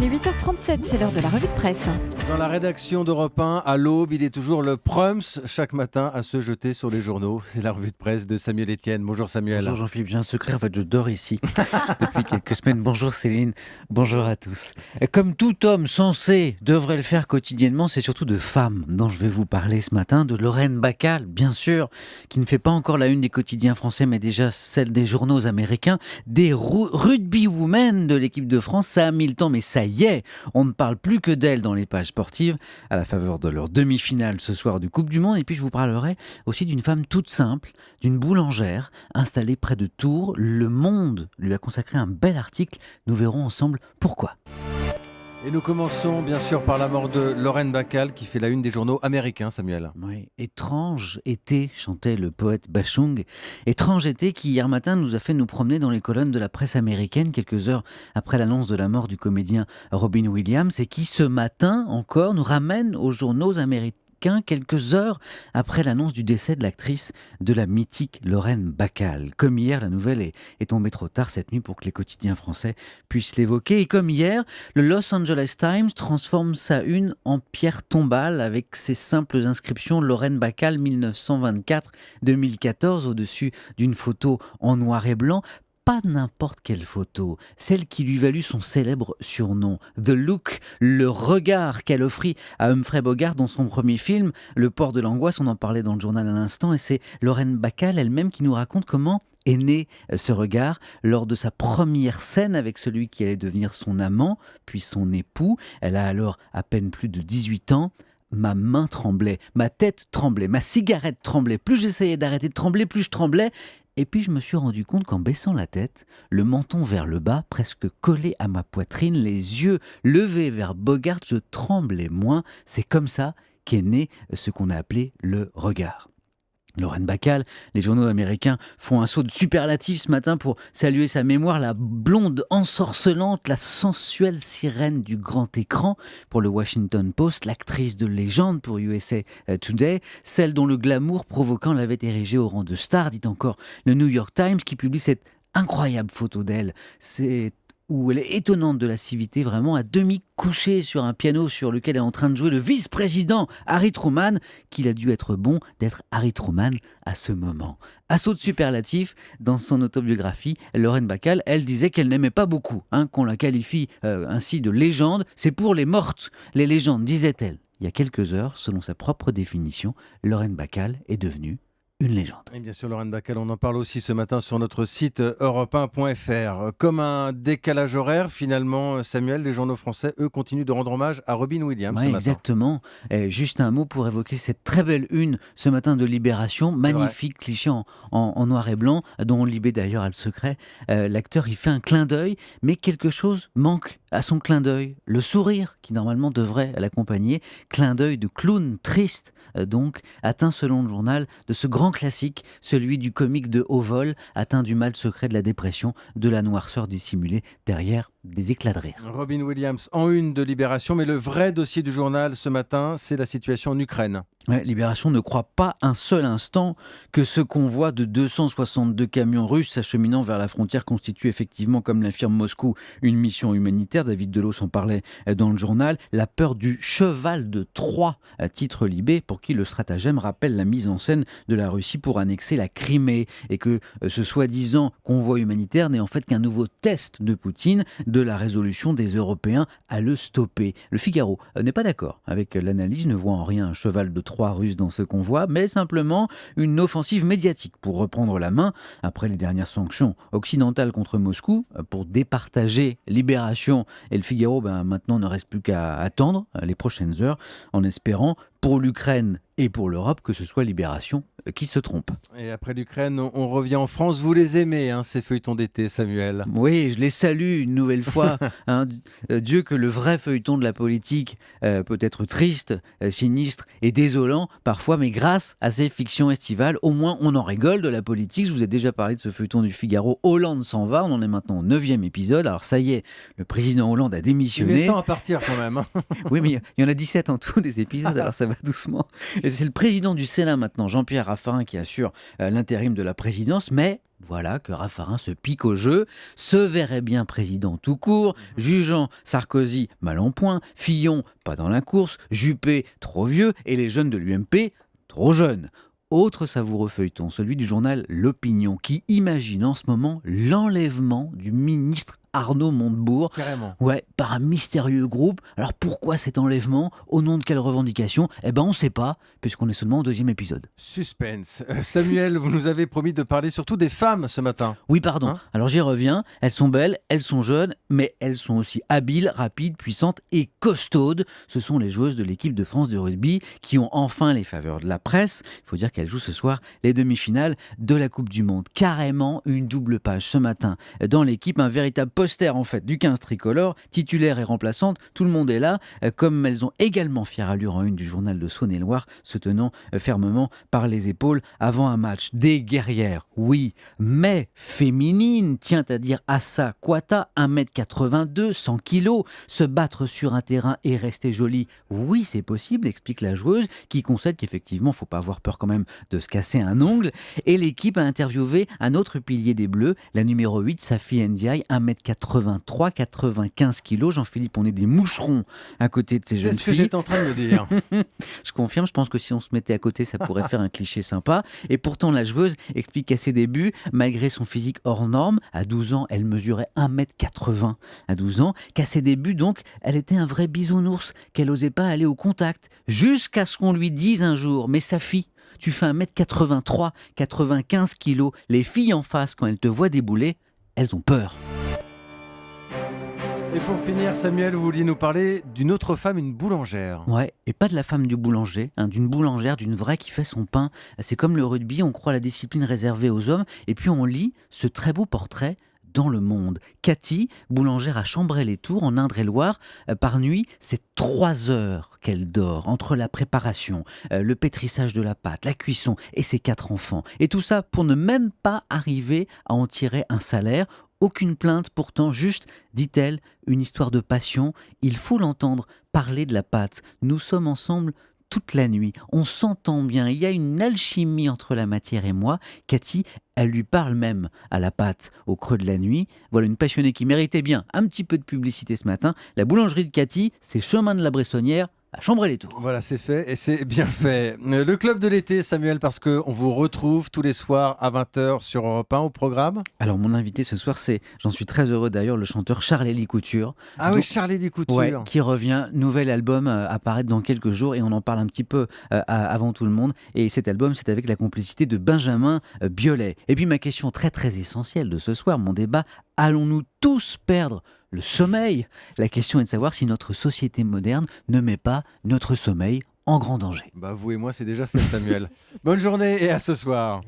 il est 8h37, c'est l'heure de la revue de presse. Dans la rédaction d'Europe 1, à l'aube, il est toujours le prums chaque matin à se jeter sur les journaux. C'est la revue de presse de Samuel Etienne. Bonjour Samuel. Bonjour Jean-Philippe, j'ai un secret, en fait je dors ici depuis quelques semaines. Bonjour Céline, bonjour à tous. Comme tout homme sensé devrait le faire quotidiennement, c'est surtout de femmes dont je vais vous parler ce matin, de Lorraine Bacal, bien sûr, qui ne fait pas encore la une des quotidiens français, mais déjà celle des journaux américains, des rugby women de l'équipe de France. Ça a mis le temps, mais ça y est, on ne parle plus que d'elles dans les pages sportives, à la faveur de leur demi-finale ce soir du Coupe du Monde. Et puis je vous parlerai aussi d'une femme toute simple, d'une boulangère installée près de Tours. Le Monde lui a consacré un bel article. Nous verrons ensemble pourquoi. Et nous commençons bien sûr par la mort de Lorraine Bacal qui fait la une des journaux américains, Samuel. Oui, étrange été, chantait le poète Bachung. Étrange été qui hier matin nous a fait nous promener dans les colonnes de la presse américaine quelques heures après l'annonce de la mort du comédien Robin Williams et qui ce matin encore nous ramène aux journaux américains quelques heures après l'annonce du décès de l'actrice de la mythique Lorraine Bacal. Comme hier, la nouvelle est tombée trop tard cette nuit pour que les quotidiens français puissent l'évoquer. Et comme hier, le Los Angeles Times transforme sa une en pierre tombale avec ses simples inscriptions Lorraine Bacal 1924-2014 au-dessus d'une photo en noir et blanc. Pas n'importe quelle photo, celle qui lui valut son célèbre surnom, The Look, le regard qu'elle offrit à Humphrey Bogart dans son premier film, Le Port de l'Angoisse, on en parlait dans le journal à l'instant, et c'est Lorraine Bacal elle-même qui nous raconte comment est né ce regard lors de sa première scène avec celui qui allait devenir son amant, puis son époux. Elle a alors à peine plus de 18 ans. Ma main tremblait, ma tête tremblait, ma cigarette tremblait. Plus j'essayais d'arrêter de trembler, plus je tremblais. Et puis je me suis rendu compte qu'en baissant la tête, le menton vers le bas, presque collé à ma poitrine, les yeux levés vers Bogart, je tremblais moins. C'est comme ça qu'est né ce qu'on a appelé le regard. Lorraine Bacal, les journaux américains font un saut de superlatif ce matin pour saluer sa mémoire, la blonde ensorcelante, la sensuelle sirène du grand écran pour le Washington Post, l'actrice de légende pour USA Today, celle dont le glamour provoquant l'avait érigée au rang de star, dit encore le New York Times qui publie cette incroyable photo d'elle. Où elle est étonnante de lascivité, vraiment à demi couchée sur un piano sur lequel est en train de jouer le vice-président Harry Truman, qu'il a dû être bon d'être Harry Truman à ce moment. Assaut de superlatif, dans son autobiographie, Lorraine Bacal, elle disait qu'elle n'aimait pas beaucoup, qu'on la qualifie ainsi de légende. C'est pour les mortes, les légendes, disait-elle. Il y a quelques heures, selon sa propre définition, Lorraine Bacal est devenue une légende. Et bien sûr, Lorraine Bacal, on en parle aussi ce matin sur notre site europe1.fr. Comme un décalage horaire, finalement, Samuel, les journaux français, eux, continuent de rendre hommage à Robin Williams ce matin. Exactement. Juste un mot pour évoquer cette très belle une ce matin de Libération. Magnifique cliché en noir et blanc, dont Libé d'ailleurs a le secret. L'acteur y fait un clin d'œil, mais quelque chose manque à son clin d'œil. Le sourire qui normalement devrait l'accompagner. Clin d'œil de clown triste, donc, atteint selon le journal de ce grand classique, celui du comique de haut vol, atteint du mal secret de la dépression, de la noirceur dissimulée derrière des éclats de rire. Robin Williams en une de Libération, mais le vrai dossier du journal ce matin, c'est la situation en Ukraine. Ouais, Libération ne croit pas un seul instant que ce convoi de 262 camions russes s'acheminant vers la frontière constitue effectivement, comme l'affirme Moscou, une mission humanitaire. David Delot s'en parlait dans le journal. La peur du cheval de Troie, à titre Libé, pour qui le stratagème rappelle la mise en scène de la Russie pour annexer la Crimée, et que ce soi-disant convoi humanitaire n'est en fait qu'un nouveau test de Poutine de la résolution des Européens à le stopper. Le Figaro n'est pas d'accord avec l'analyse, ne voit en rien un cheval de Troie russe dans ce convoi, mais simplement une offensive médiatique pour reprendre la main après les dernières sanctions occidentales contre Moscou pour départager Libération et le Figaro. Maintenant, ne reste plus qu'à attendre les prochaines heures en espérant pour l'Ukraine et pour l'Europe que ce soit Libération qui se trompe. Et après l'Ukraine, on revient en France. Vous les aimez, ces feuilletons d'été, Samuel? Oui, je les salue une nouvelle fois. Dieu que le vrai feuilleton de la politique peut être triste, sinistre et désolant parfois, mais grâce à ces fictions estivales, au moins on en rigole de la politique. Je vous ai déjà parlé de ce feuilleton du Figaro, Hollande s'en va. On en est maintenant au 9e épisode. Alors ça y est, le président Hollande a démissionné. Il est temps à partir quand même. Oui, mais il y en a 17 en tout des épisodes, alors ça va doucement. Et c'est le président du Sénat maintenant, Jean-Pierre Raffarin, qui assure l'intérim de la présidence, mais Voilà que Raffarin se pique au jeu, se verrait bien président tout court, jugeant Sarkozy mal en point, Fillon pas dans la course, Juppé trop vieux et les jeunes de l'UMP trop jeunes. Autre savoureux feuilleton, celui du journal L'Opinion, qui imagine en ce moment l'enlèvement du ministre Arnaud Montebourg. Carrément. Ouais, par un mystérieux groupe. Alors pourquoi cet enlèvement? Au nom de quelle revendication? Eh ben on ne sait pas, puisqu'on est seulement au 2e épisode. Suspense. Samuel, vous nous avez promis de parler surtout des femmes ce matin. Oui, pardon. Hein? Alors j'y reviens. Elles sont belles, elles sont jeunes, mais elles sont aussi habiles, rapides, puissantes et costaudes. Ce sont les joueuses de l'équipe de France de rugby qui ont enfin les faveurs de la presse. Il faut dire qu'elles jouent ce soir les demi-finales de la Coupe du Monde. Carrément une double page ce matin. Dans l'équipe, un véritable poster en fait du 15 tricolore, titulaire et remplaçante. Tout le monde est là, comme elles ont également fière allure en une du journal de Saône-et-Loire, se tenant fermement par les épaules avant un match. Des guerrières, oui, mais féminines, tient à dire Assa Kouata, 1m82, 100 kg, se battre sur un terrain et rester jolie. Oui, c'est possible, explique la joueuse, qui concède qu'effectivement, faut pas avoir peur quand même de se casser un ongle. Et l'équipe a interviewé un autre pilier des Bleus, la numéro 8, Safi Ndiaye, 1m83, 95 kg. Jean-Philippe, on est des moucherons à côté de ces C'est jeunes ce que filles. j'étais en train de me dire. Je confirme, je pense que si on se mettait à côté, ça pourrait faire un cliché sympa. Et pourtant, la joueuse explique qu'à ses débuts, malgré son physique hors norme, à 12 ans, elle mesurait 1m80. À 12 ans, qu'à ses débuts, donc, elle était un vrai bisounours, qu'elle n'osait pas aller au contact, jusqu'à ce qu'on lui dise un jour, mais Safi, tu fais 1m83, 95 kg, les filles en face, quand elles te voient débouler, elles ont peur. Et pour finir, Samuel, vous vouliez nous parler d'une autre femme, une boulangère. Ouais, et pas de la femme du boulanger, d'une boulangère, d'une vraie qui fait son pain. C'est comme le rugby, on croit à la discipline réservée aux hommes, et puis on lit ce très beau portrait dans Le Monde. Cathy, boulangère à Chambray-les-Tours, en Indre-et-Loire, par nuit, c'est 3 heures qu'elle dort, entre la préparation, le pétrissage de la pâte, la cuisson et ses 4 enfants. Et tout ça pour ne même pas arriver à en tirer un salaire. Aucune plainte, pourtant, juste, dit-elle, une histoire de passion. Il faut l'entendre parler de la pâte. Nous sommes ensemble toute la nuit. On s'entend bien. Il y a une alchimie entre la matière et moi. Cathy, elle lui parle même à la pâte au creux de la nuit. Voilà une passionnée qui méritait bien un petit peu de publicité ce matin. La boulangerie de Cathy, c'est chemin de la Bressonnière, à Chambray-les-Tours. Voilà, c'est fait et c'est bien fait. Le club de l'été, Samuel, parce qu'on vous retrouve tous les soirs à 20h sur Europe 1 au programme. Alors mon invité ce soir, c'est, j'en suis très heureux d'ailleurs, le chanteur Charles-Élie Couture. Ah oui, Charlie Couture. Ouais, qui revient, nouvel album apparaître dans quelques jours et on en parle un petit peu avant tout le monde. Et cet album, c'est avec la complicité de Benjamin Biolay. Et puis ma question très très essentielle de ce soir, mon débat, allons-nous tous perdre le sommeil? La question est de savoir si notre société moderne ne met pas notre sommeil en grand danger. Bah vous et moi, c'est déjà fait, Samuel. Bonne journée et à ce soir.